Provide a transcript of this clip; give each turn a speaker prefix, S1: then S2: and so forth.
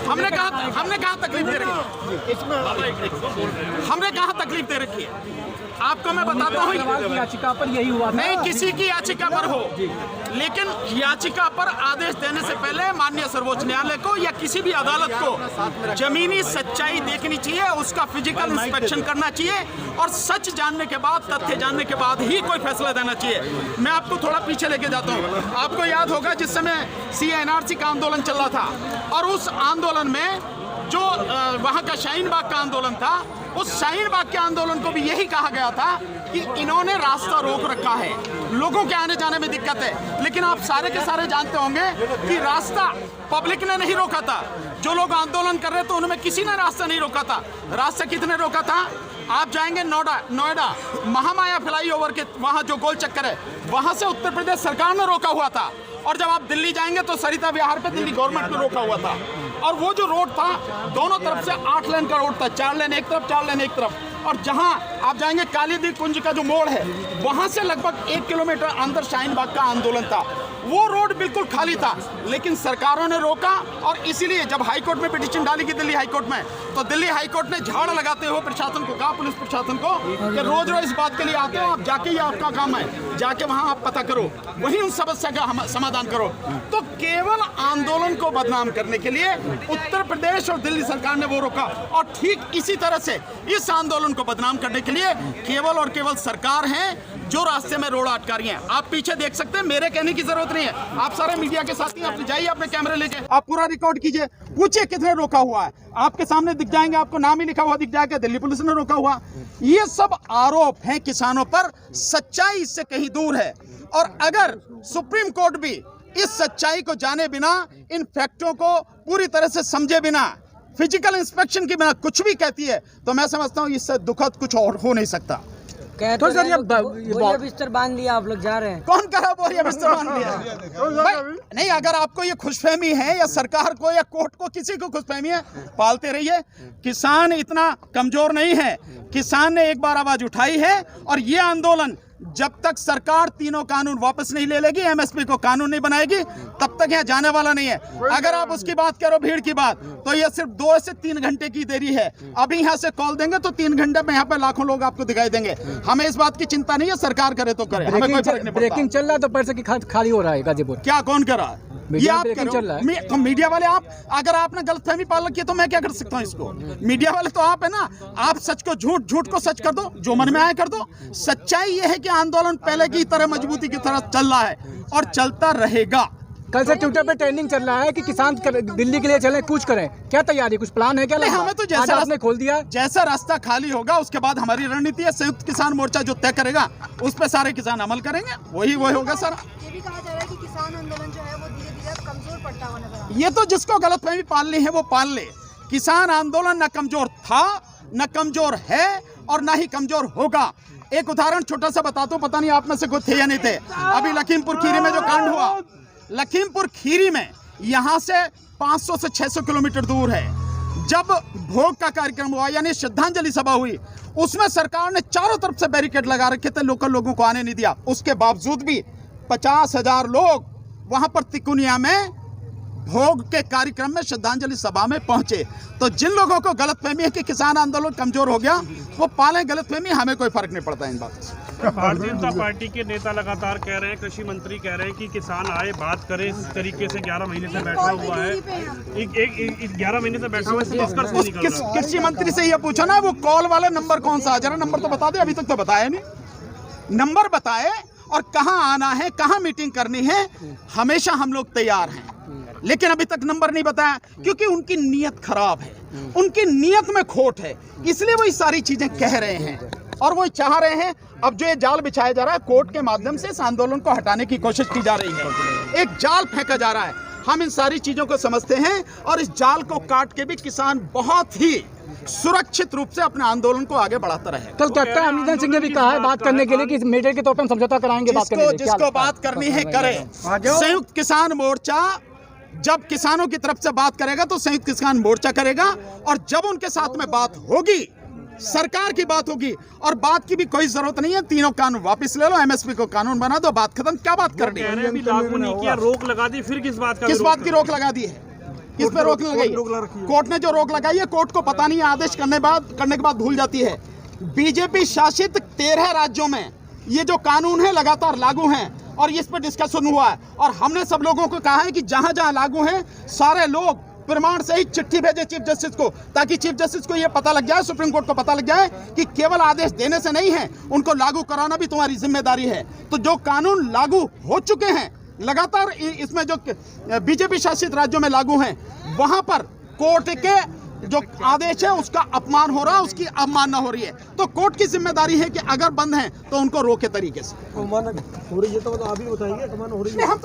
S1: हमने कहा तकलीफ दे रखी है? हमने कहा तकलीफ दे रखी है? आपको मैं बताता हूँ,
S2: याचिका पर यही हुआ था।
S1: नहीं किसी की याचिका पर हो, लेकिन याचिका पर आदेश देने से पहले माननीय सर्वोच्च न्यायालय को या किसी भी अदालत को जमीनी सच्चाई देखनी चाहिए, उसका फिजिकल इंस्पेक्शन करना चाहिए और सच जानने के बाद, तथ्य जानने के बाद ही कोई फैसला देना चाहिए। मैं आपको थोड़ा पीछे लेके जाता हूँ। आपको याद होगा जिस समय CA/NRC का आंदोलन चल रहा था और उस आंदोलन में जो वहाँ का शाहीन बाग का आंदोलन था, उस शाहीन बाग के आंदोलन को भी यही कहा गया था कि इन्होंने रास्ता रोक रखा है, लोगों के आने जाने में दिक्कत है। लेकिन आप सारे के सारे जानते होंगे कि रास्ता पब्लिक ने नहीं रोका था। जो लोग आंदोलन कर रहे थे उनमें किसी ने रास्ता नहीं रोका था। रास्ता किसने रोका था? आप जाएंगे नोएडा महामाया फ्लाईओवर के वहाँ जो गोल चक्कर है, वहाँ से उत्तर प्रदेश सरकार ने रोका हुआ था। और जब आप दिल्ली जाएंगे तो सरिता विहार पे दिल्ली गवर्नमेंट ने रोका हुआ था। और वो जो रोड था, दोनों तरफ से 8 लेन का रोड था, 4 लेन एक तरफ, 4 लेन एक तरफ। और जहां आप जाएंगे कालीदी कुंज का जो मोड़ है, वहां से लगभग 1 किलोमीटर अंदर शाहीन बाग का आंदोलन था। वो रोड बिल्कुल खाली था, लेकिन सरकारों ने रोका। और इसीलिए जब हाईकोर्ट में पिटीशन डाली गई दिल्ली हाईकोर्ट में, तो दिल्ली हाईकोर्ट ने झाड़ लगाते हुए प्रशासन को कहा, पुलिस प्रशासन को, कि रोज रोज इस बात के लिए आते हो, आप जाके ही आपका काम है, जाके वहां आप पता करो, वहीं उस समस्या का समाधान करो। तो केवल आंदोलन को बदनाम करने के लिए उत्तर प्रदेश और दिल्ली सरकार ने वो रोका। और ठीक इसी तरह से इस आंदोलन को बदनाम करने के लिए केवल और केवल सरकार है जो रास्ते में रोड अटका रही है। आप पीछे देख सकते हैं, मेरे कहने की जरूरत नहीं है। आप सारे मीडिया के साथी, आप जाइए अपने कैमरे लेके, आप पूरा रिकॉर्ड कीजिए, पूछिए किसने रोका हुआ है। आपके सामने दिख जाएंगे, आपको नाम ही लिखा हुआ दिख जाएगा, दिल्ली पुलिस ने रोका हुआ। ये सब आरोप हैं किसानों पर, सच्चाई इससे कहीं दूर है। और अगर सुप्रीम कोर्ट भी इस सच्चाई को जाने बिना, इन फैक्टों को पूरी तरह से समझे बिना, फिजिकल इंस्पेक्शन के बिना कुछ भी कहती है, तो मैं समझता हूँ इससे दुखद कुछ और हो नहीं सकता।
S2: तो सर ये बिस्तर बांध लिया, आप लोग जा रहे हैं।
S1: कौन कहा बोरिया बिस्तर बांध लिया? नहीं, अगर आपको ये खुशफहमी है या सरकार को या कोर्ट को, किसी को खुशफहमी है, पालते रहिए। किसान इतना कमजोर नहीं है। किसान ने एक बार आवाज उठाई है और ये आंदोलन जब तक सरकार तीनों कानून वापस नहीं ले लेगी, MSP को कानून नहीं बनाएगी, तब तक यहाँ जाने वाला नहीं है। अगर आप उसकी बात करो, भीड़ की बात, तो ये सिर्फ 2 से 3 घंटे की देरी है। अभी यहाँ से कॉल देंगे तो 3 घंटे में यहाँ पे लाखों लोग आपको दिखाई देंगे। हमें इस बात की चिंता नहीं है, सरकार करे तो करे, हमें कोई फर्क नहीं पड़ता।
S2: ब्रेकिंग चल रहा है तो पैसे की खाली हो रहा है गाजीपुर।
S1: क्या कौन कर रहा है? ये आप
S2: चल रहा है।
S1: तो मीडिया वाले, आप अगर आपने गलतफहमी पाल रखी है तो मैं क्या कर सकता हूँ इसको? मीडिया वाले तो आप है ना, आप सच को झूठ, झूठ को सच कर दो, जो मन में आए कर दो। सच्चाई ये है कि आंदोलन पहले की तरह मजबूती की तरह चल रहा है और चलता रहेगा।
S2: कल से ट्विटर पे ट्रेंडिंग चल रहा है कि किसान दिल्ली के लिए चलें, कूच करें। क्या तैयारी, कुछ प्लान है क्या?
S1: हमें तो जैसा
S2: आपने खोल दिया,
S1: जैसा रास्ता खाली होगा उसके बाद हमारी रणनीति है। संयुक्त किसान मोर्चा जो तय करेगा उस पर सारे किसान अमल करेंगे, वही होगा सर।
S3: ये भी कहा जा रहा है कि किसान आंदोलन जो है वो धीरे-धीरे कमजोर पड़ता हुआ नजर आ रहा है।
S1: ये तो जिसको गलतफहमी पालनी है वो पाल ले। किसान आंदोलन न कमजोर था, न कमजोर है और न ही कमजोर होगा। एक उदाहरण छोटा सा बताता हूँ, पता नहीं आप में से कोई थे या नहीं थे। अभी लखीमपुर खीरी में जो कांड हुआ, लखीमपुर खीरी में यहाँ से 500 से 600 किलोमीटर दूर है। जब भोग का कार्यक्रम हुआ, यानी श्रद्धांजलि सभा हुई, उसमें सरकार ने चारों तरफ से बैरिकेड लगा रखे थे, लोकल लोगों को आने नहीं दिया। उसके बावजूद भी 50,000 लोग वहां पर तिकुनिया में भोग के कार्यक्रम में, श्रद्धांजलि सभा में पहुंचे। तो जिन लोगों को गलतफहमी है कि किसान आंदोलन कमजोर हो गया, वो पालें गलतफहमी, हमें कोई फर्क नहीं पड़ता इन बातों से।
S4: भारतीय जनता पार्टी के नेता लगातार कह रहे हैं, कृषि मंत्री कह रहे हैं कि किसान आए, बात करें। इस तरीके से 11 महीने से बैठा हुआ है, 11 महीने से बैठा हुआ है।
S1: कृषि मंत्री से ये पूछो ना, वो कॉल वाला नंबर कौन सा, जरा नंबर तो बता दे। अभी तक तो बताया नहीं, नंबर बताए और कहाँ आना है, कहाँ मीटिंग करनी है। हमेशा हम लोग तैयार हैं, लेकिन अभी तक नंबर नहीं बताया, क्योंकि उनकी नीयत खराब है, उनकी नीयत में खोट है, इसलिए वो ये सारी चीजें कह रहे हैं। और वो चाह रहे हैं, अब जो ये जाल बिछाया जा रहा है कोर्ट के माध्यम से, इस आंदोलन को हटाने की कोशिश की जा रही है। एक जाल फेंका जा रहा है, हम इन सारी चीजों को समझते हैं और इस जाल को काट के भी किसान बहुत ही सुरक्षित रूप से अपने आंदोलन को आगे बढ़ाता रहे।
S2: कल कैप्टन अमरिंदर सिंह ने भी कहा है बात करने के लिए कि मीडिया के तौर पर हम समझौता कराएंगे।
S1: जिसको बात करनी है करे। संयुक्त किसान मोर्चा जब किसानों की तरफ से बात करेगा तो संयुक्त किसान मोर्चा करेगा, और जब उनके साथ में बात होगी, सरकार की बात होगी, और बात की भी कोई जरूरत नहीं है। तीनों कानून वापस ले लो, MSP को कानून बना दो, बात खत्म। क्या बात करनी है?
S4: लागू नहीं किया, रोक लगा दी, फिर किस बात की
S1: रोक लगा दी है? किस पे रोक लगाई? कोर्ट ने जो रोक लगाई है, कोर्ट को पता नहीं है, आदेश करने के बाद भूल जाती है। बीजेपी शासित 13 राज्यों में ये जो कानून है लगातार लागू हैं और इस पर डिस्कशन हुआ है और हमने सब लोगों को कहा है कि जहां जहां लागू हैं सारे लोग प्रमाण सहित चिट्ठी भेजे चीफ जस्टिस को, ताकि चीफ जस्टिस को यह पता लग जाए, सुप्रीम कोर्ट को पता लग जाए कि केवल आदेश देने से नहीं है, उनको लागू कराना भी तुम्हारी जिम्मेदारी है। तो जो कानून लागू हो चुके हैं लगातार इसमें जो बीजेपी शासित राज्यों में लागू हैं, वहां पर कोर्ट के जो आदेश है उसका अपमान हो रहा है, उसकी अवमानना हो रही है। तो कोर्ट की जिम्मेदारी है कि अगर बंद है तो उनको रोके तरीके से।
S5: हो रही है तो आप ही बताइए, हो रही है।